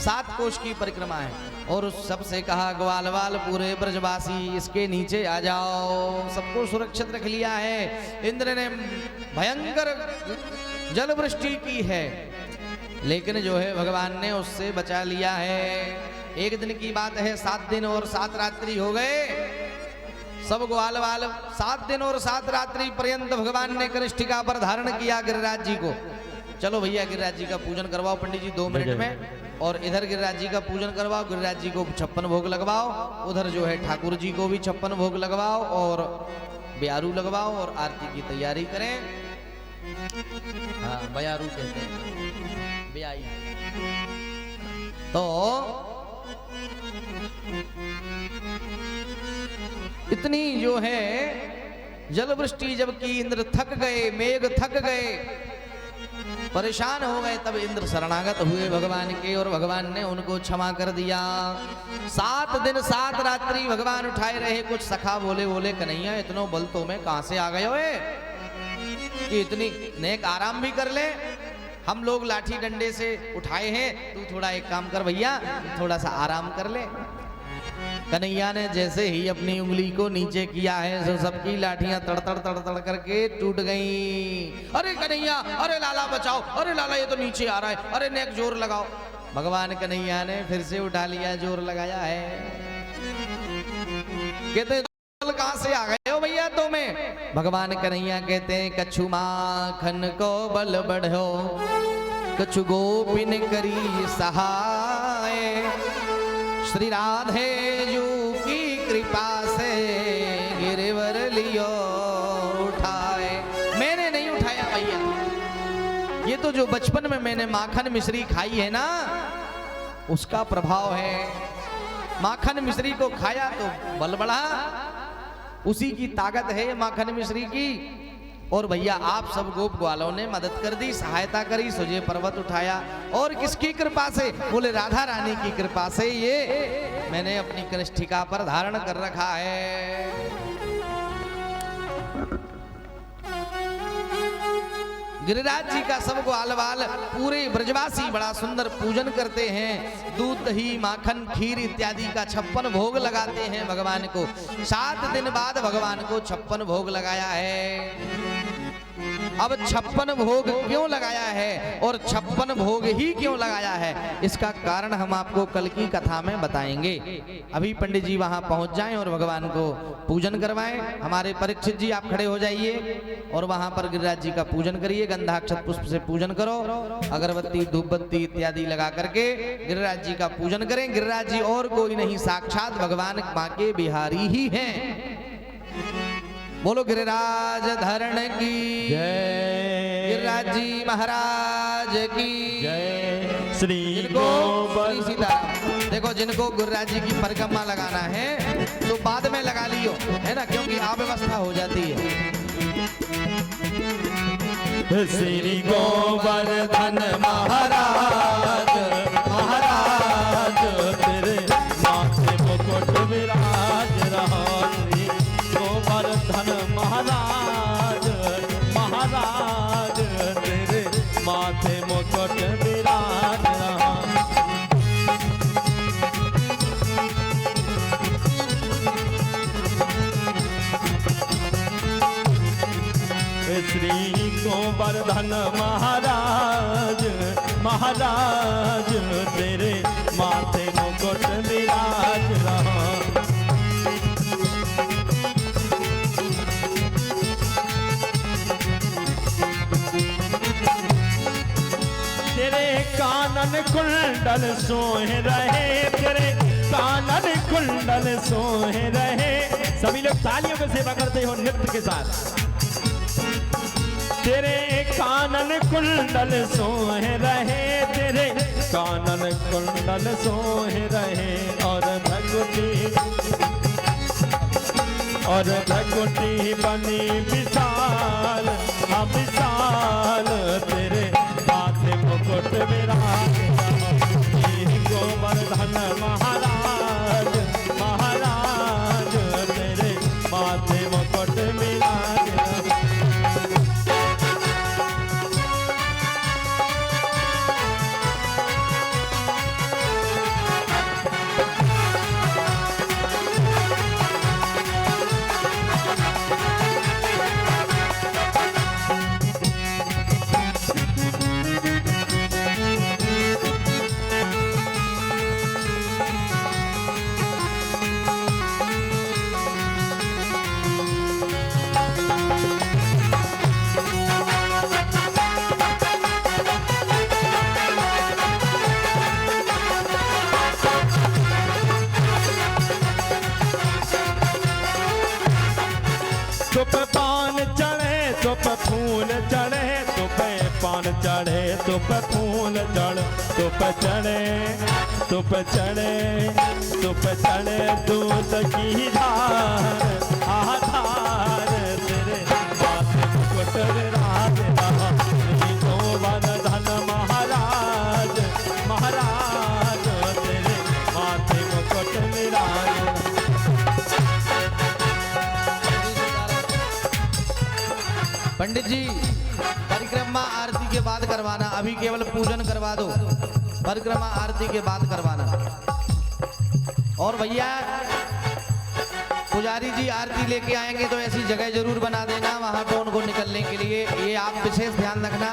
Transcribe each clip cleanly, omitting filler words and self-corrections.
7 कोष की परिक्रमा है। और उस सबसे कहा ग्वालवाल पूरे ब्रजवासी इसके नीचे आ जाओ। सबको सुरक्षित रख लिया है। इंद्र ने भयंकर जल वृष्टि की है, लेकिन जो है भगवान ने उससे बचा लिया है। एक दिन की बात है, 7 दिन और 7 रात्रि हो गए। सब ग्वालवाल 7 दिन और 7 रात्रि पर्यंत भगवान ने कनिष्ठिका पर धारण किया गिरिराज जी को। चलो भैया गिरिराज जी का पूजन करवाओ पंडित जी 2 मिनट में, और इधर गिरिराज जी का पूजन करवाओ, गिरिराज जी को 56 भोग लगवाओ, उधर जो है ठाकुर जी को भी 56 भोग लगवाओ और ब्यारू लगवाओ और आरती की तैयारी करें। हाँ ब्यारू कहते हैं, ब्याई। तो इतनी जो है जल वृष्टि जब की इंद्र थक गए, मेघ थक गए, परेशान हो गए, तब इंद्र शरणागत हुए भगवान के और भगवान ने उनको क्षमा कर दिया। 7 दिन 7 रात्रि भगवान उठाए रहे। कुछ सखा बोले कन्हैया इतनो बल तो में कहां से आ गए हो कि इतनी नेक आराम भी कर ले। हम लोग लाठी डंडे से उठाए हैं, तू थोड़ा एक काम कर भैया, थोड़ा सा आराम कर ले। कन्हैया ने जैसे ही अपनी उंगली को नीचे किया है, तो सबकी लाठियां तड़ करके टूट गईं। अरे कन्हैया, अरे लाला बचाओ, अरे लाला ये तो नीचे आ रहा है, अरे नेक जोर लगाओ। भगवान कन्हैया ने फिर से उठा लिया, जोर लगाया है। कहते कहां से आ गए हो भैया तुम्हें? भगवान कन्हैया कहते हैं कछु माखन को बल बढ़ो, कछु गोपिन करी सहाय, श्री राधे जू की कृपा से गिरवर लियो उठाए। मैंने नहीं उठाया भैया, ये तो जो बचपन में मैंने माखन मिश्री खाई है ना, उसका प्रभाव है। माखन मिश्री को खाया तो बल बढ़ा, उसी की ताकत है माखन मिश्री की। और भैया आप सब गोप ग्वालों ने मदद कर दी, सहायता करी, सुजे पर्वत उठाया। और किसकी कृपा से? बोले राधा रानी की कृपा से ये मैंने अपनी कनिष्ठिका पर धारण कर रखा है। गिरिराज जी का सब ग्वालवाल पूरे ब्रजवासी बड़ा सुंदर पूजन करते हैं। दूध दही माखन खीर इत्यादि का 56 भोग लगाते हैं भगवान को। 7 दिन बाद भगवान को 56 भोग लगाया है। अब 56 भोग क्यों लगाया है और 56 भोग ही क्यों लगाया है, इसका कारण हम आपको कल की कथा में बताएंगे। अभी पंडित जी वहां पहुंच जाएं और भगवान को पूजन करवाएं। हमारे परीक्षित जी आप खड़े हो जाइए और वहां पर गिरिराज जी का पूजन करिए। गंधाक्षत पुष्प से पूजन करो, अगरबत्ती धूप बत्ती इत्यादि लगा करके गिरिराज जी का पूजन करें। गिरिराज जी और कोई नहीं, साक्षात भगवान मां के बिहारी ही हैं। बोलो गिरिराज धरण की जय, गिरिराज जी महाराज की जय। श्री सीताराम। देखो जिनको गिरिराज जी की परिक्रमा लगाना है तो बाद में लगा लियो, है ना, क्योंकि अव्यवस्था हो जाती है। श्री गोवर्धन महाराज महाराज तेरे माथे मुकुट विराज रहा। श्री गोवर्धन महाराज महाराज तेरे माथे मुकुट विराज रहा। श्री गोवर्धन महाराज महाराज तेरे माथे मुकुट विराज रहा। तेरे कानन कुंडल सोहे रहे, तेरे कानन कुंडल सोहे रहे। सभी लोग तालियों की सेवा करते हो नृत्य के साथ। तेरे कानन कुंडल सोहे रहे, तेरे कानन कुंडल सोहे रहे। और भगवती बनी विशाल विशाल तेरे माथे मुकुट विराज। गोवर्धन महाराज महाराज तेरे माथे मुकुट विराज। तो पे पान चढ़े तो पे फूल चढ़े तो पे पान चढ़े तो पे फूल चढ़े तो पे चढ़े तो पे चढ़े तो पे चढ़े दूध की धार आधार तेरे माथे मुकुट विराज श्री गोवर्धन महाराज महाराज तेरे माथे मुकुट विराज। पंडित जी परिक्रमा आरती के बाद करवाना, अभी केवल पूजन करवा दो, परिक्रमा आरती के बाद करवाना। और भैया पुजारी जी आरती लेके आएंगे तो ऐसी जगह जरूर बना देना वहां पर उनको निकलने के लिए, ये आप विशेष ध्यान रखना।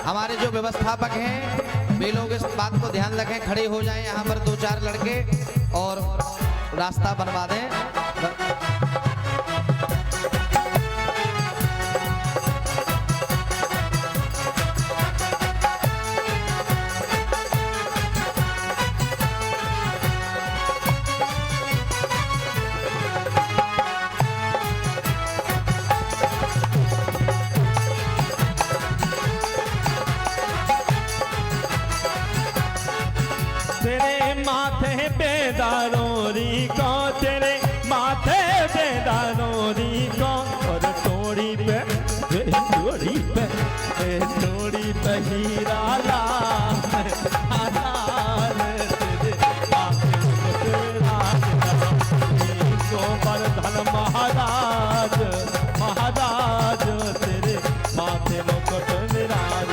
हमारे जो व्यवस्थापक हैं वे लोग इस बात को ध्यान रखें, खड़े हो जाएं यहाँ पर 2-4 लड़के और रास्ता बनवा दें। तेरे माथे पे दारोरी को तेरे माथे पे दारोरी को और तोड़ी पे तोड़ी पे हीरा लाल तेरे माथे मुकुट गोवर्धन महाराज महाराज तेरे माथे मुकुट विराज।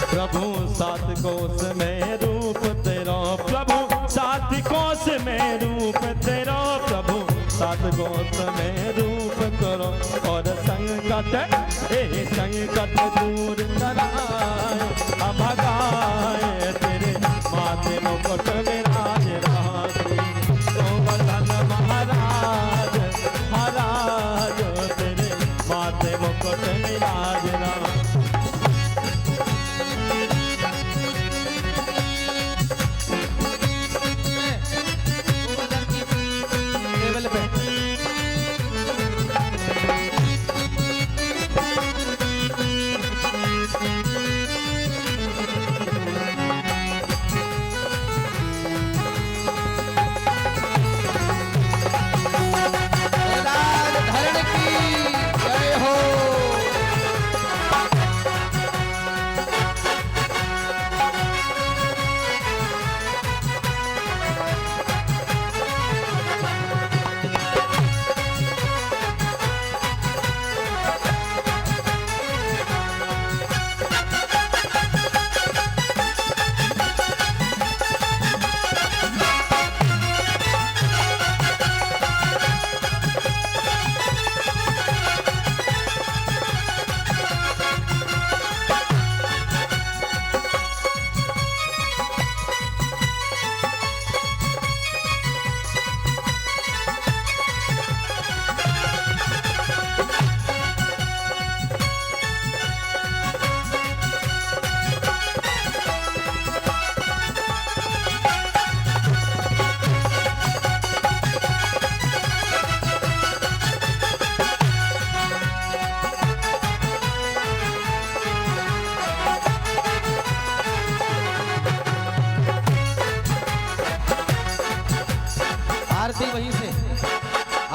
प्रभु सात कोस में रूप तेरा प्रभु सात कोस में रूप तेरा प्रभु सात कोस में रूप करो और संकट दूर कराए भगाए तेरे माथे मुकुट विराज राजी गोवर्धन महाराज महाराज तेरे माथे मुकुट विराज राज।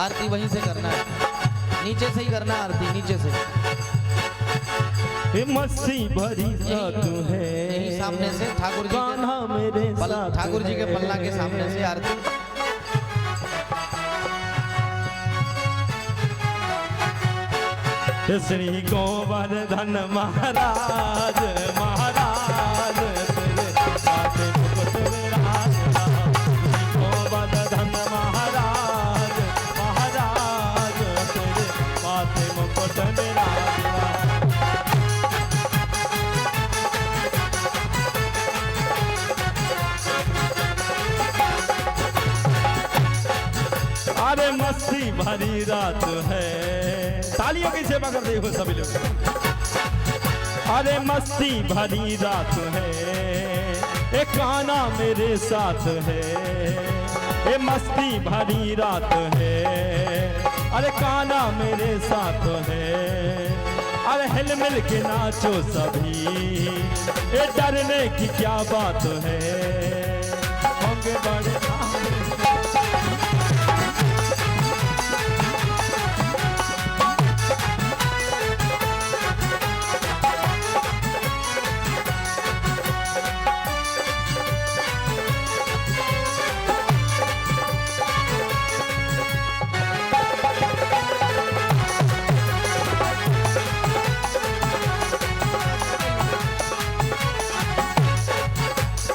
आरती वहीं से करना है, नीचे से ही करना आरती, नीचे से मस्ती भरी तू है यही सामने से ठाकुर जी ठाकुर जी के पल्ला के सामने से आरती। श्री गोवर्धन महाराज महाराज तेरे माथे मुकुट विराज गोवर्धन महाराज महाराज तेरे माथे मुकुट विराज। मस्ती भरी रात है। तालियों की सेवा करते हो सभी लोग। अरे मस्ती भरी रात है, एक गाना मेरे साथ है। ये मस्ती भरी रात है, अरे गाना मेरे साथ है। अरे हिल मिल के नाचो सभी, ये डरने की क्या बात है। होंगे बड़े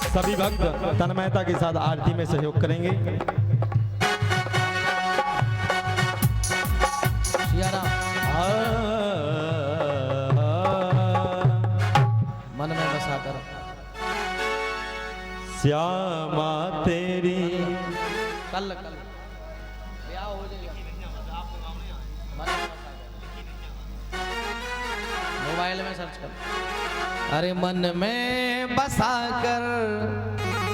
सभी भक्त तन्मयता के साथ आरती में सहयोग करेंगे। मन में बसा कर श्यामा तेरी कल ब्याह हो जाएगा। मोबाइल में सर्च कर। अरे मन में बसा कर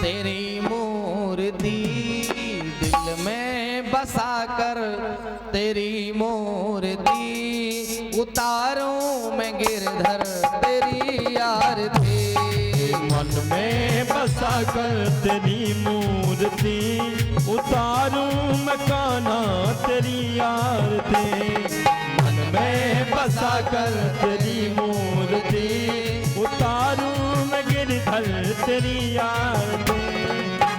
तेरी मूर्ति, दिल में बसा कर तेरी मूर्ति, उतारूं मैं गिरधर तेरी आरती। मन में बसा कर तेरी मूर्ति, उतारूं मैं कान्हा तेरी आरती। मन में बसा कर तेरी मूर्ति, उतारूं मैं गिरधर तेरी आरती।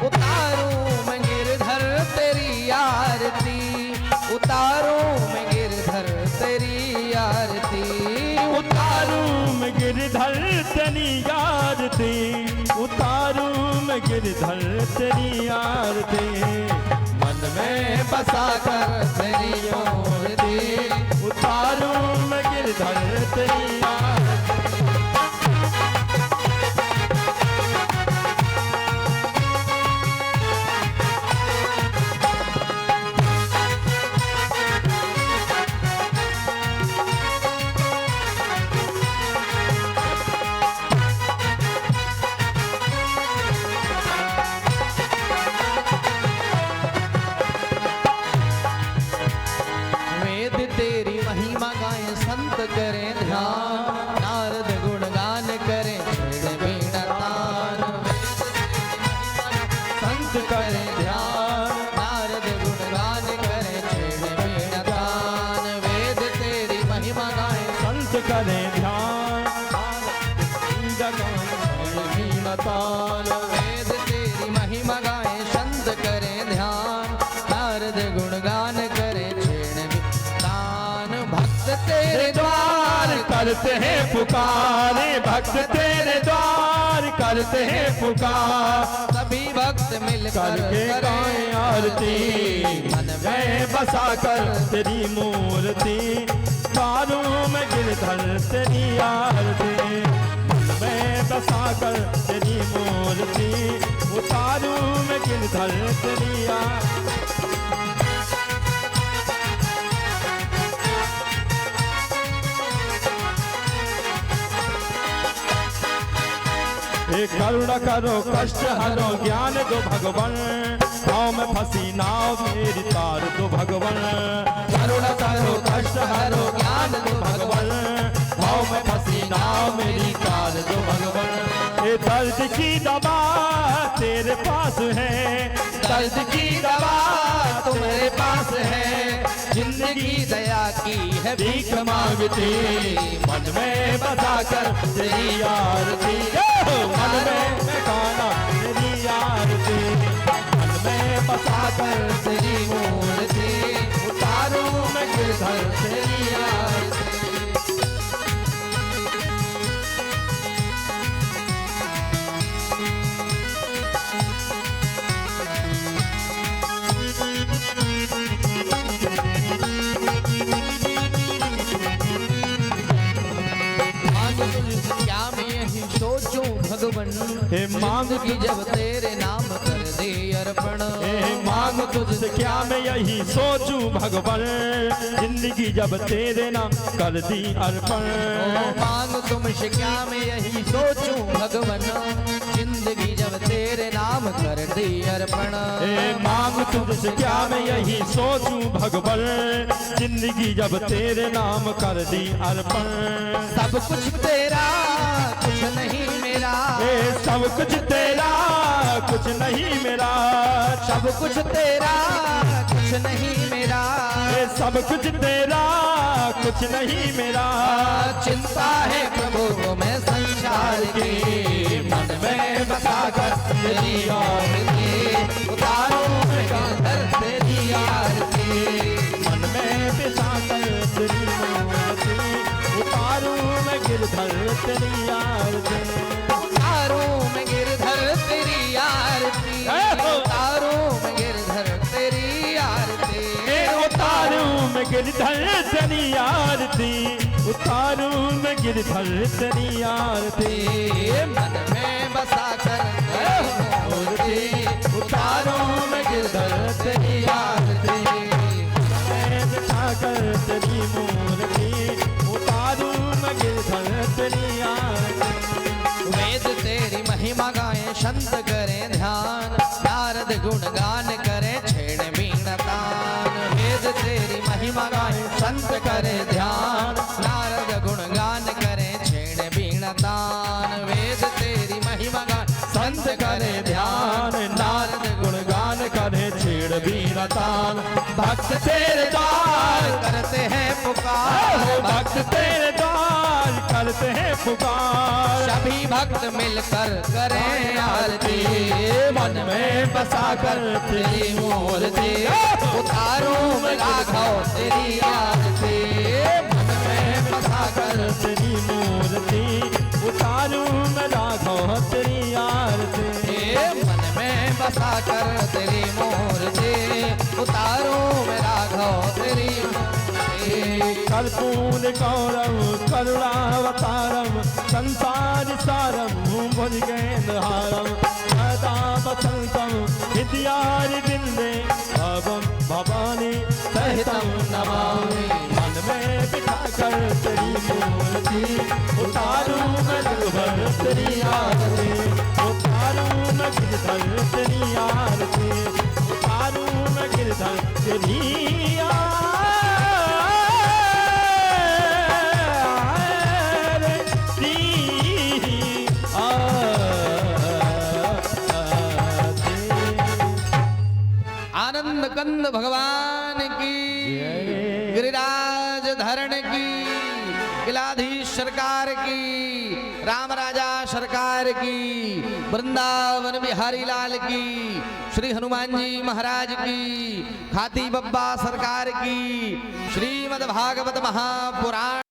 उतारूं मैं गिरधर तेरी आरती, उतारूं मैं गिरधर तेरी आरती। उतारूं मैं गिरधर तेरी आरती, उतारूं मैं गिरधर तेरी आरती। मन में बसा कर तेरी मूर्ति, उतारूं मैं गिरधर तेरी आरती। करें ध्यान, नारद गुणगान करें वीणा तान। संत करें ध्यान, नारद गुणगान करें वीणा तान। वेद तेरी महिमा गाएं, संत करें ध्यान, वीणा तान। वेद तेरी महिमा गाएं, संत करें ध्यान, नारद गुणगान करें तेरे द्वार करते हैं पुकारे, भक्त तेरे द्वार करते हैं पुकार। सभी भक्त मिलकर करके गाएं आरती, मन में बसा कर तेरी मूर्ति, उतारूं मैं गिरधर तेरी आरती। मन में बसा कर तेरी मूर्ति, उतारूं मैं गिरधर तेरी आरती। करुणा करो कष्ट हरो ज्ञान दो भगवान, नाव में फंसी नाव मेरी तार दो भगवान। करुणा करो कष्ट हरो ज्ञान दो भगवान, नाव में फंसी नाव मेरी तार दो भगवान। ये दर्द की दवा तेरे पास है, दर्द की दवा तुम्हारे पास है। जिंदगी दया की है भीख मांगती, मन में बसा कर तेरी आरती। मन में गाना तेरी आरती, मन में बसा कर तेरी मूर्ति, उतारूं मैं गिरधर तेरी आरती। हे मांग जिंदगी जब तेरे नाम कर दे अर्पण। हे मांग तुझसे क्या मैं यही सोचूं भगवान, जिंदगी जब तेरे नाम कर दी अर्पण। मांग तुमसे क्या मैं यही सोचूं भगवन, जिंदगी जब तेरे नाम कर दी अर्पण। हे मांग तुझसे क्या मैं यही सोचूं भगवान, जिंदगी जब तेरे नाम कर दी अर्पण। सब कुछ तेरा कुछ नहीं मेरा, हे सब कुछ तेरा कुछ नहीं मेरा, सब कुछ तेरा कुछ नहीं मेरा, हे सब कुछ तेरा कुछ नहीं मेरा। चिंता है प्रभु को मैं संसार की, मन में बसा कर तेरी आरती उतारूं मैं गिरधर तेरी आरती। मन में बसा कर तेरी आरती उतारूं मैं गिरधर तेरी आरती। उतारूं मैं गिरधर तेरी आरती, उतारूं मैं गिरधर तेरी आरती। उतारूं मैं गिरधर तेरी आरती, उतारूं मैं गिरधर तेरी आरती। मन में बसा कर मूर्ति उतारूं मैं गिरधर तेरी आरती। मैं बिठा कर तेरी मूर्ति उतारूं मैं गिरधर तेरी आरती। वेद तेरी महिमा गाएं संत करें ध्यान, नारद गुणगान करें छेड़ बीन तान। वेद तेरी महिमा गाएं संत करें ध्यान, नारद गुणगान करें छेड़ बीन तान। वेद तेरी महिमा गाएं संत करें ध्यान, नारद गुणगान करे छेड़ बीन तान। भक्त तेरे द्वार करते हैं पुकार, भक्त तेरे द्वार करते हैं पुकार। सभी भक्त मिलकर करें आरती, मन में बसा कर तेरी मूर्ति उतारूं मैं राघव तेरी आरती। मन में बसा कर तेरी मूर्ति उतारूं मैं राघव तेरी आरती। मन में बसा कर तेरी मूर्ति उतारूं मैं राघव तेरी मूर्ति। कर्पूर गौरव करुणावतारम संसार सारम भुजगेन्द्रहारम सदा वसंतम हृदयारि बिंदे भवम भवानी सहितम नमामि। मन में बिठा कर तेरी मूर्ति उतारूं मैं रघुवर तेरी आरती, उतारूं मैं गिरधर तेरी आरती, उतारूं मैं गिरधर तेरी आरती। आनंद कंद भगवान की, गिरिराज धरण की, किलाधीश सरकार की, राम राजा सरकार की, वृंदावन बिहारी लाल की, श्री हनुमान जी महाराज की, खाती बब्बा सरकार की, श्रीमद् भागवत महापुराण